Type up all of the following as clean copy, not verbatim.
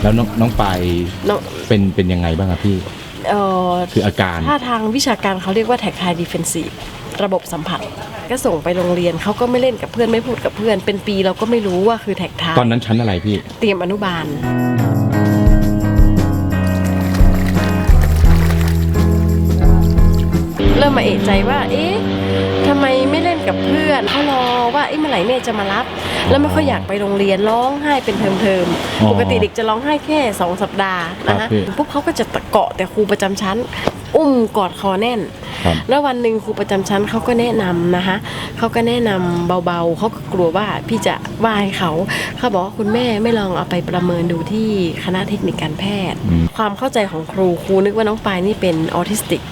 แล้วน้องปายเป็นยังไงบ้างครับพี่คืออาการถ้าทางวิชาการเขาเรียกว่า tactile defensive ระบบสัมผัสก็ส่งไปโรงเรียนเขาก็ไม่เล่นกับเพื่อนไม่พูดกับเพื่อนเป็นปีเราก็ไม่รู้ว่าคือแท็กทายตอนนั้นชั้นอะไรพี่เตรียมอนุบาลเริ่มมาเอะใจว่าเอ๊ะทำไมไม่เล่นกับเพื่อนเขารอว่าเมื่อไหร่แม่จะมารับแล้วไม่ค่อยอยากไปโรงเรียนร้องไห้เป็นเทอมๆปกติเด็กจะร้องไห้แค่2 สัปดาห์นะคะพวกเขาก็จะเกาะแต่ครูประจำชั้นอุ้มกอดคอแน่นแล้ววันหนึ่งครูประจำชั้นเขาก็แนะนำนะคะเขาก็แนะนำเบาๆเขาก็กลัวว่าพี่จะว่าให้เขาบอกว่าคุณแม่ไม่ลองเอาไปประเมินดูที่คณะเทคนิคการแพทย์ความเข้าใจของครูนึกว่าน้องปายนี่เป็นออทิสติก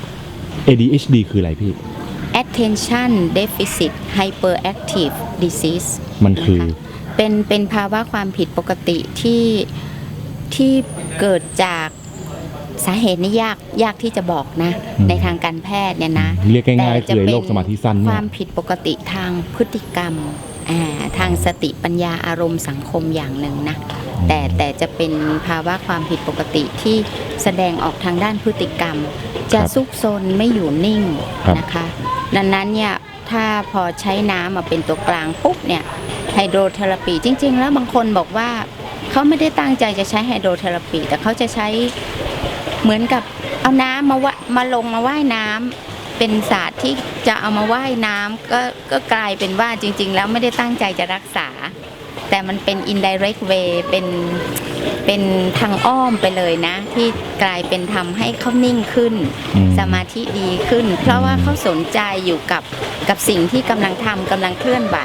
ADHD คืออะไรพี่ Attention Deficit Hyperactive Disease มันคือเป็นภาวะความผิดปกติที่เกิดจากสาเหตุนี่ยากที่จะบอกนะในทางการแพทย์เนี่ยนะเรียกง่ายๆคือโรคสมาธิสั้นความผิดปกติทางพฤติกรรมทางสติปัญญาอารมณ์สังคมอย่างหนึ่งนะแต่จะเป็นภาวะความผิดปกติที่แสดงออกทางด้านพฤติกรรมจะซุกซนไม่อยู่นิ่งนะคะดังนั้นเนี่ยถ้าพอใช้น้ำมาเป็นตัวกลางปุ๊บเนี่ยไฮโดรเทอราปีจริงๆแล้วบางคนบอกว่าเขาไม่ได้ตั้งใจจะใช้ไฮโดรเทอราปีแต่เขาจะใช้เหมือนกับเอาน้ำมาลงมาว่ายน้ำเป็นศาสตร์ที่จะเอามาว่ายน้ำก็กลายเป็นว่าจริงๆแล้วไม่ได้ตั้งใจจะรักษาแต่มันเป็น indirect way เป็นทางอ้อมไปเลยนะที่กลายเป็นทำให้เขานิ่งขึ้นสมาธิดีขึ้นเพราะว่าเขาสนใจอยู่กับสิ่งที่กำลังทำกำลังเคลื่อนไหว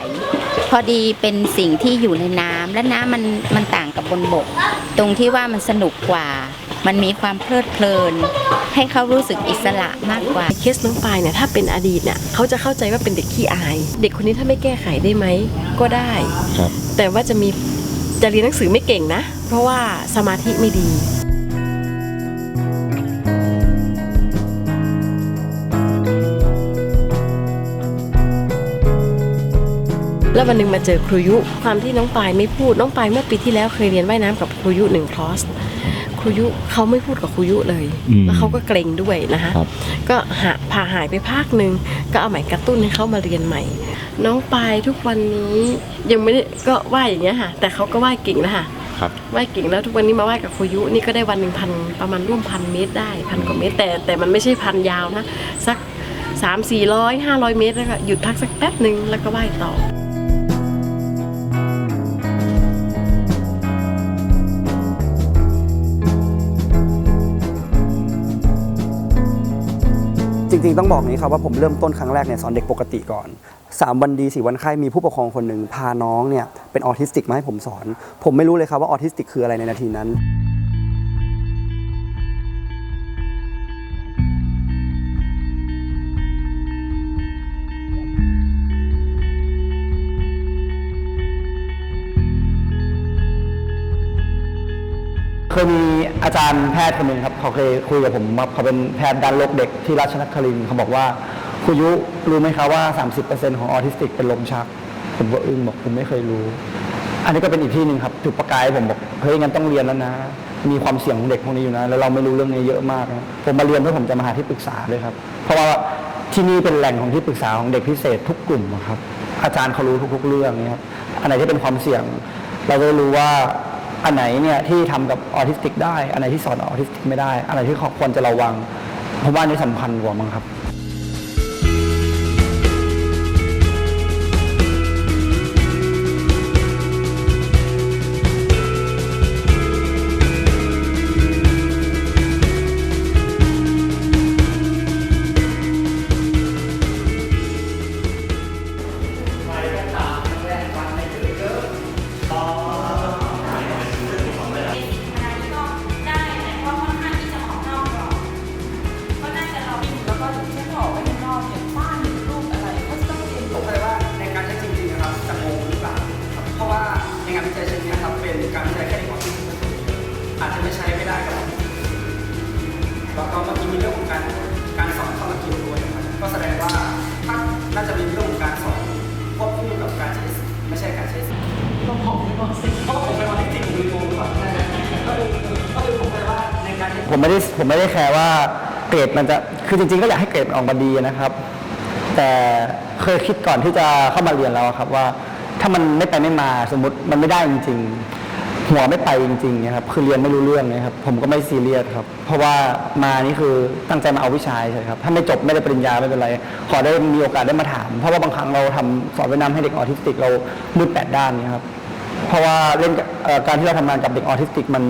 พอดีเป็นสิ่งที่อยู่ในน้ำและน้ำมันต่างกับบนบกตรงที่ว่ามันสนุกกว่ามันมีความเพลิดเพลินให้เขารู้สึกอิสระมากกว่าเคสน้องปายเนี่ยถ้าเป็นอดีตเนี่ยเขาจะเข้าใจว่าเป็นเด็กขี้อายเด็กคนนี้ถ้าไม่แก้ไขได้ไหมก็ได้แต่ว่าจะเรียนหนังสือไม่เก่งนะเพราะว่าสมาธิไม่ดีแล้ววันหนึ่งมาเจอครูยุความที่น้องปายไม่พูดน้องปายเมื่อปีที่แล้วเคยเรียนว่ายน้ำกับครูยุ1 คอร์สครูยุเขาไม่พูดกับครูยุเลยแล้วเขาก็เกรงด้วยนะคะก็พาหายไปภาคหนึ่งก็เอาใหม่กระตุ้นให้เขามาเรียนใหม่น้องปายทุกวันนี้ยังไม่ได้ก็ว่ายอย่างเงี้ยค่ะแต่เขาก็ว่ายเก่งแล้วค่ะว่ายเก่งแล้วทุกวันนี้มาว่ายกับครูยุนี่ก็ได้วันหนึ่งประมาณร่วม1,000 เมตรได้1,000 กว่าเมตรแต่มันไม่ใช่พันยาวนะสัก300-400-500 เมตรแล้วก็หยุดพักสักแป๊บหนึ่งแล้วก็ว่ายต่อจริงๆต้องบอกนี้ครับว่าผมเริ่มต้นครั้งแรกเนี่ยสอนเด็กปกติก่อน3 วันดี4 วันไข้มีผู้ปกครองคนหนึ่งพาน้องเนี่ยเป็นออทิสติกมาให้ผมสอนผมไม่รู้เลยครับว่าออทิสติกคืออะไรในนาทีนั้นเคยมีอาจารย์แพทย์คนหนึ่งครับเขาเคยคุยกับผมเขาเป็นแพทย์ด้านโรคเด็กที่ราชนครินทร์เขาบอกว่าครูยุรู้ไหมครับว่า 30% ของออทิสติกเป็นลมชักผมก็อึ้งบอกผมไม่เคยรู้อันนี้ก็เป็นอีกที่หนึ่งครับจุดประกายผมบอกเฮ้ยงั้นต้องเรียนแล้วนะมีความเสี่ยงของเด็กพวกนี้อยู่นะแล้วเราไม่รู้เรื่องนี้เยอะมากนะผมมาเรียนเพื่อผมจะมาหาที่ปรึกษาเลยครับเพราะว่าที่นี่เป็นแหล่งของที่ปรึกษาของเด็กพิเศษทุกกลุ่มครับอาจารย์เขารู้ทุกๆเรื่องนี้ครับอันไหนที่เป็นความเสี่ยงเราจะรู้ว่าอันไหนเนี่ยที่ทำกับออทิสติกได้อันไหนที่สอนออทิสติกไม่ได้อันไหนที่ควรจะระวังเพราะว่านี่สำคัญกว่ามั้งครับอาจจะไม่ใช้ไม่ได้กับแล้วก็เมื่อกี้มีเรื่องของการสอนเข้ามาเกี่ยวด้วยครับก็แสดงว่าถ้าน่าจะมีเรื่องของการสอนควบคู่กับการใช้ไม่ใช่การใช้ต้องผมไม่บอกสิเพราะผมเป็นออทิสติกผมมีโมก่อน ผมไม่ได้แคร์ว่าเกรดมันจะคือจริงๆก็อยากให้เกรดมันออกมาดีนะครับ แต่เคยคิดก่อนที่จะเข้ามาเรียนแล้วครับว่าถ้ามันไม่ไปไม่มาสมมติมันไม่ได้จริงๆหัวไม่ไปจริงๆนะครับคือเรียนไม่รู้เรื่องนะครับผมก็ไม่ซีเรียสครับเพราะว่ามานี่คือตั้งใจมาเอาวิชาใช่ครับถ้าไม่จบไม่ได้ปริญญาไม่เป็นไรขอได้มีโอกาสได้มาถามเพราะว่าบางครั้งเราทำสอนว่ายน้ำให้เด็กออทิสติกเรามืด8 ด้านนี่ครับเพราะว่าเล่นการที่เราทำงานกับเด็กออทิสติกมัน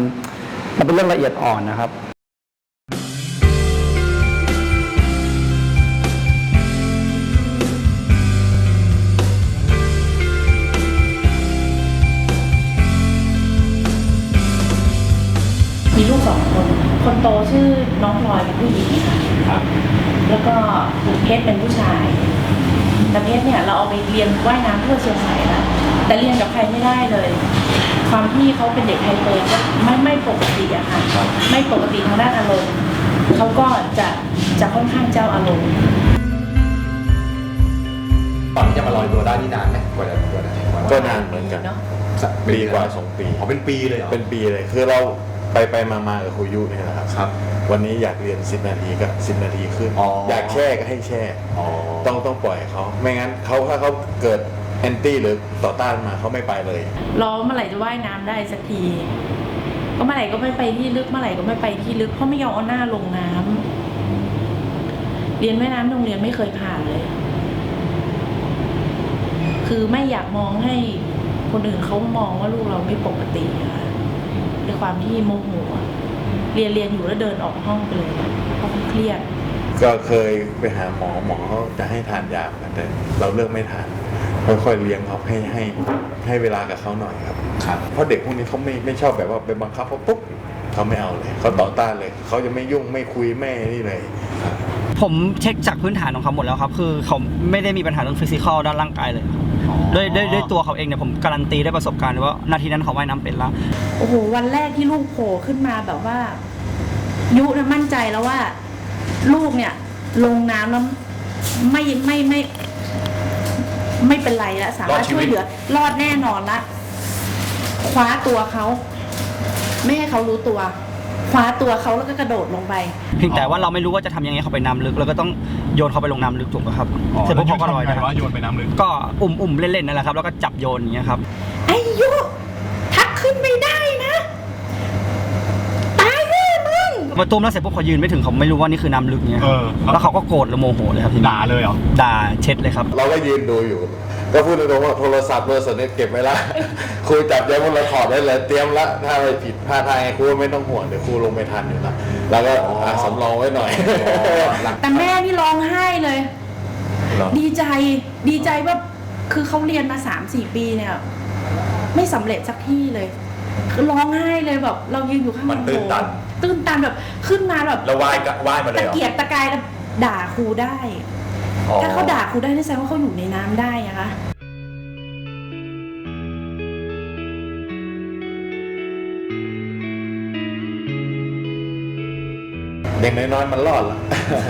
เป็นเรื่องละเอียดอ่อนนะครับมีลูก2 คน คนโตชื่อน้องพลอยเป็นผู้หญิงค่ะครับแล้วก็เพชรเป็นผู้ชาย แต่เพชรเนี่ยเราเอาไปเรียนว่ายน้ำทั่วเชียงใหม่แล้วแต่เรียนกับใครไม่ได้เลย ความที่เขาเป็นเด็กไฮเปอร์ก็ไม่ปกติอะค่ะ ไม่ปกติทางด้านอารมณ์ เขาก็จะค่อนข้างเจ้าอารมณ์ ตอนที่จะมาลอยตัวได้นี่นานไหมกว่าจะก็นานเหมือนกัน เนาะ ปีกว่า2 ปี อ๋อเป็นปีเลยเหรอ เป็นปีเลยคือเราไปมากับครูยุเนี่ยนะครับ ครับ วันนี้อยากเรียน10 นาทีก็10 นาทีขึ้น อ๋อ อยากแช่ก็ให้แช่ อ๋อ ต้องปล่อยเขาไม่งั้นถ้าเขาเกิดแอนตี้หรือต่อต้านมาเขาไม่ไปเลย รอเมื่อไหร่จะว่ายน้ำได้สักที ก็เมื่อไหร่ก็ไม่ไปที่ลึกเมื่อไหร่ก็ไม่ไปที่ลึกเพราะไม่ยอมเอาหน้าลงน้ำเรียนว่ายน้ำโรงเรียนไม่เคยผ่านเลย คือไม่อยากมองให้คนอื่นเขามองว่าลูกเราไม่ปกติค่ะในความที่โมโหเรียนอยู่แล้วเดินออกห้องไปเลยเพราะเขาเครียด ก็เคยไปหาหมอเขาจะให้ทานยาแต่เราเลือกไม่ทานค่อยๆเลี้ยงเขาให้เวลากับเขาหน่อยครับ ครับ เพราะเด็กพวกนี้เขาไม่ชอบแบบว่าไปบังคับเขาปุ๊บเขาไม่เอาเลยเขาต่อต้านเลยเขาจะไม่ยุ่งไม่คุยไม่นี่เลย ผมเช็คจากพื้นฐานของเขาหมดแล้วครับคือเขาไม่ได้มีปัญหาเรื่องฟิสิกอลด้านร่างกายเลยด้วยตัวเขาเองเนี่ยผมการันตีได้ประสบการณ์เลยว่านาทีนั้นเขาว่ายน้ำเป็นแล้ว โอ้โหวันแรกที่ลูกโผล่ขึ้นมาแบบว่า ยุเนี่ยมั่นใจแล้วว่า ลูกเนี่ยลงน้ำแล้วไม่เป็นไรแล้วสามารถช่วยเหลือรอดแน่นอนละคว้าตัวเขาไม่ให้เขารู้ตัวคว้าตัวเขาแล้วก็กระโดดลงไป เพียงแต่ว่าเราไม่รู้ว่าจะทำยังไงเขาไปน้ำลึกแล้วก็ต้องโยนเขาไปลงน้ำลึกถูกไหมครับเสร็จปุ๊บเขาก็ลอยนะครับ โยนไปน้ำลึก ก็อุ่มเล่นๆนั่นแหละครับแล้วก็จับโยนอย่างเงี้ยครับ ไอ้ยุทักขึ้นไม่ได้นะตายแน่มึง มาตุ้มแล้วเสร็จปุ๊บเขายืนไม่ถึงเขาไม่รู้ว่านี่คือน้ำลึกเงี้ยแล้วเขาก็โกรธแล้วโมโหเลยครับทีนี้ ด่าเลยเหรอ ด่าเช็ดเลยครับ เราก็ยืนดูอยู่ก็พูดตรงๆว่าโทรศัพท์เนี่ยเก็บไว้ละ ครูจับได้พวกเราถอดได้เลยเตรียมละถ้าอะไรผิดพลาดทางไงครูไม่ต้องห่วงเดี๋ยวครูลงไปทันอยู่ละแล้วก็สำรองไว้หน่อย แต่แม่นี่ร้องไห้เลย ดีใจว่าคือเขาเรียนมา 3-4 ปีเนี่ย ไม่สำเร็จสักที่เลยคือร้องไห้เลยแบบเรายืนอยู่ข้าง มันตื้นตัน ตื้นตันแบบขึ้นมาแบบ แล้วว่ายมาเลย ตะ เหรอ เกียกตะกายแล้วด่าครูได้ ถ้าเขาด่าครูได้นี่แสดงว่าเขาอยู่ในน้ำได้นะคะ เด็กน้อยๆมันรอดละ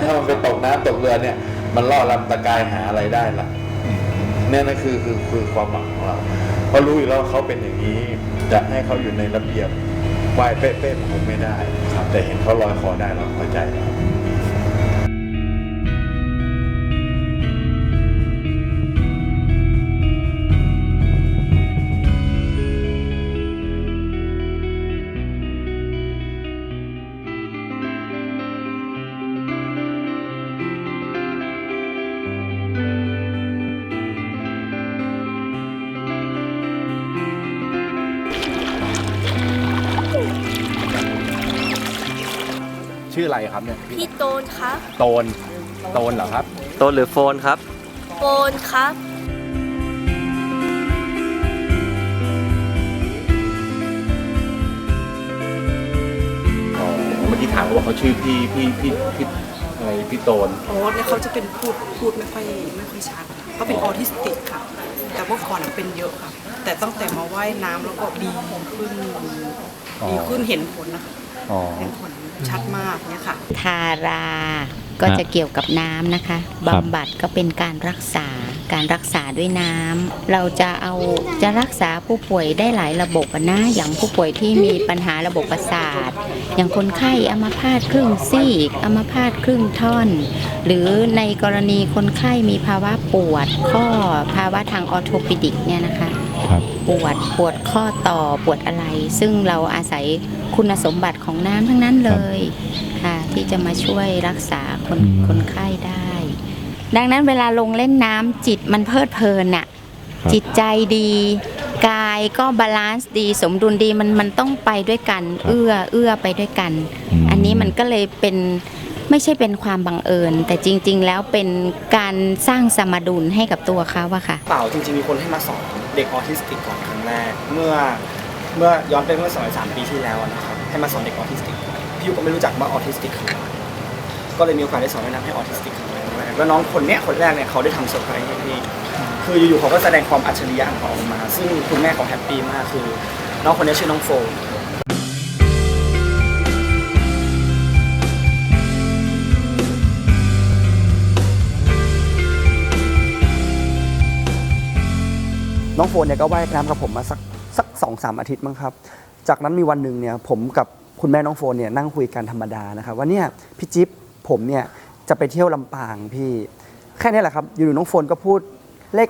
ถ้ามันไปตกน้ำตกเรือเนี่ย มันรอดลำตะกายหาอะไรได้ละเนี่ยนั่นคือความหวังของเราเพราะรู้อยู่แล้วเขาเป็นอย่างนี้จะให้เขาอยู่ในระเบียบว่ายเป๊ะๆคงไม่ได้แต่เห็นเขาลอยคอได้เราเข้าใจแล้ว ชื่ออะไรครับเนี่ย พี่โตนครับ โตนเหรอครับ โตนหรือโฟนครับ โฟนครับ เมื่อกี้ถามว่าเขาชื่อพี่อะไรพี่โตน อ๋อเนี่ยเขาจะเป็นพูดไม่ค่อยชัดเขาเป็นออทิสติกค่ะ แต่เมื่อก่อนเป็นเยอะค่ะ แต่ตั้งแต่มาว่ายน้ำแล้วก็ดีขึ้นเห็นผลนะคะ อ๋อ เห็นผลชัดมากเนี่ยค่ะ ทาราก็จะเกี่ยวกับน้ำนะคะบำบัดก็เป็นการรักษาด้วยน้ำเราจะรักษาผู้ป่วยได้หลายระบบนะอย่างผู้ป่วยที่มีปัญหาระบบประสาทอย่างคนไข้อัมพาตครึ่งซีกอัมพาตครึ่งท่อน หรือในกรณีคนไข้มีภาวะปวดข้อภาวะทางออร์โทปิดิกเนี่ยนะคะปวดข้อต่อปวดอะไร ซึ่งเราอาศัยคุณสมบัติของน้ำทั้งนั้นเลยค่ะที่จะมาช่วยรักษาคนไข้ได้ ดังนั้นเวลาลงเล่นน้ำจิตมันเพลิดเพลินน่ะจิตใจดีกายก็บาลานซ์ดีสมดุลดีมันต้องไปด้วยกันเอื้อไปด้วยกัน อันนี้มันก็เลยเป็นไม่ใช่เป็นความบังเอิญแต่จริงๆแล้วเป็นการสร้างสมดุลให้กับตัวเขาอะค่ะ เปล่าจริงๆมีคนให้มาสอนเด็กออทิสติกก่อนครั้งแรกเมื่อย้อนไปเมื่อ2-3 ปีที่แล้วนะครับให้มาสอนเด็กออทิสติกพี่ยูก็ไม่รู้จักว่าออทิสติกคืออะไรก็เลยมีโอกาสได้สอนแนะนำให้ออทิสติกครั้งแรกแล้วน้องคนแรกเนี่ยเขาได้ทำเซอร์ไพรส์ให้พี่คืออยู่ๆเขาก็แสดงความอัจฉริยะของเขาออกมาซึ่งคุณแม่เขาแฮปปี้มากคือน้องคนนี้ชื่อน้องโฟนน้องโฟนเนี่ยก็ว่ายน้ำกับผมมาสัก 2-3 อาทิตย์มั้งครับจากนั้นมีวันหนึ่งเนี่ยผมกับคุณแม่น้องโฟนเนี่ยนั่งคุยกันธรรมดานะครับว่าเนี่ยพี่จิ๊บผมเนี่ยจะไปเที่ยวลำปางพี่แค่นี้แหละครับอยู่ๆน้องโฟนก็พูดเลข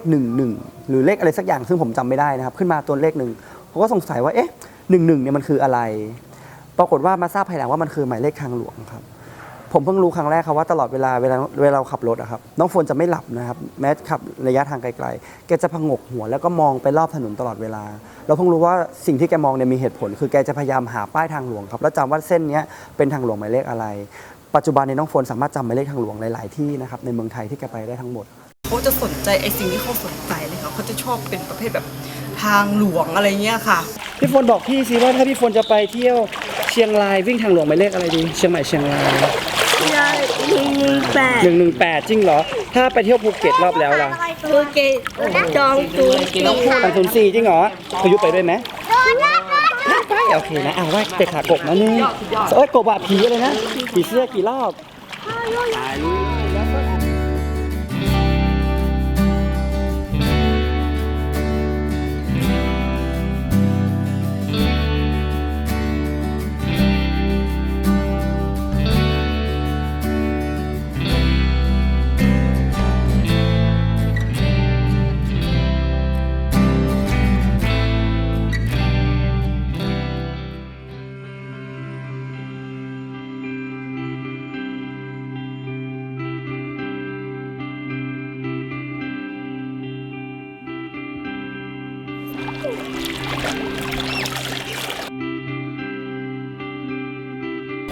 11หรือเลขอะไรสักอย่างซึ่งผมจำไม่ได้นะครับขึ้นมาตัวเลขหนึ่งผมก็สงสัยว่าเอ๊ะ11เนี่ยมันคืออะไรปรากฏว่ามาทราบภายหลังว่ามันคือหมายเลขทางหลวงครับผมเพิ่งรู้ครั้งแรกครับว่าตลอดเวลาเราขับรถอะครับน้องโฟนจะไม่หลับนะครับแม้ขับระยะทางไกลๆแกจะผงกหัวแล้วก็มองไปรอบถนนตลอดเวลาเราเพิ่งรู้ว่าสิ่งที่แกมองเนี่ยมีเหตุผลคือแกจะพยายามหาป้ายทางหลวงครับแล้วจำว่าเส้นนี้เป็นทางหลวงหมายเลขอะไรปัจจุบันในน้องโฟนสามารถจำหมายเลขทางหลวงหลายๆที่นะครับในเมืองไทยที่แกไปได้ทั้งหมดเขาจะสนใจไอ้สิ่งที่เขาสนใจเลยค่ะเขาจะชอบเป็นประเภทแบบทางหลวงอะไรเงี้ยค่ะพี่โฟนบอกพี่สิว่าถ้าพี่โฟนจะไปเที่ยวเชียงรายวิ่งทางหลวงหมายเลขอะไรดีเชียงใหม่เชียงราย118จริงเหรอถ้าไปเที่ยวภูเก็ตรอบแล้วล่ะภูเก็ตจองตูน304จริงเหรอพายุไปด้วยไหมไปโอเคนะว่าไปขากบนะนี่กบผีอะไรนะผีเสื้อกี่รอบ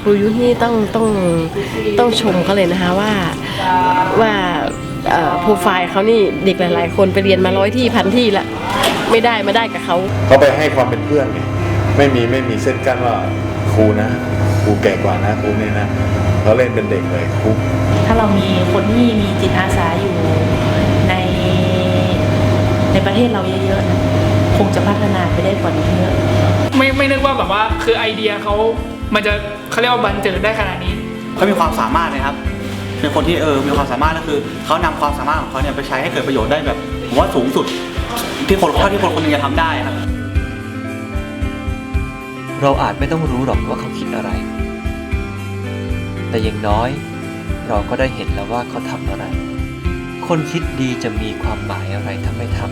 ครูยุนี่ต้องชมเขาเลยนะคะว่าโปรไฟล์เขานี่เด็กหลายๆคนไปเรียนมา100 ที่1,000 ที่ละไม่ได้มาได้กับเขาไปให้ความเป็นเพื่อนไงไม่มีเส้นกั้นว่าครูนะครูแก่กว่านะครูนี่นะเขาเล่นเป็นเด็กเลยครูถ้าเรามีคนที่มีจิตอาสาอยู่ในประเทศเราเยอะๆนะคงจะพัฒนาไปได้กว่านี้เยอะไม่นึกว่าแบบว่าคือไอเดียมันจะเขาเรียกว่าบันเจิดได้ขนาดนี้เขามีความสามารถนะครับเป็นคนที่มีความสามารถก็คือเขานำความสามารถของเขาเนี่ยไปใช้ให้เกิดประโยชน์ได้แบบผมว่าสูงสุดที่คนคนนึงจะทำได้ครับเราอาจไม่ต้องรู้หรอกว่าเขาคิดอะไรแต่อย่างน้อยเราก็ได้เห็นแล้วว่าเขาทำอะไรคนคิดดีจะมีความหมายอะไรถ้าไม่ทำ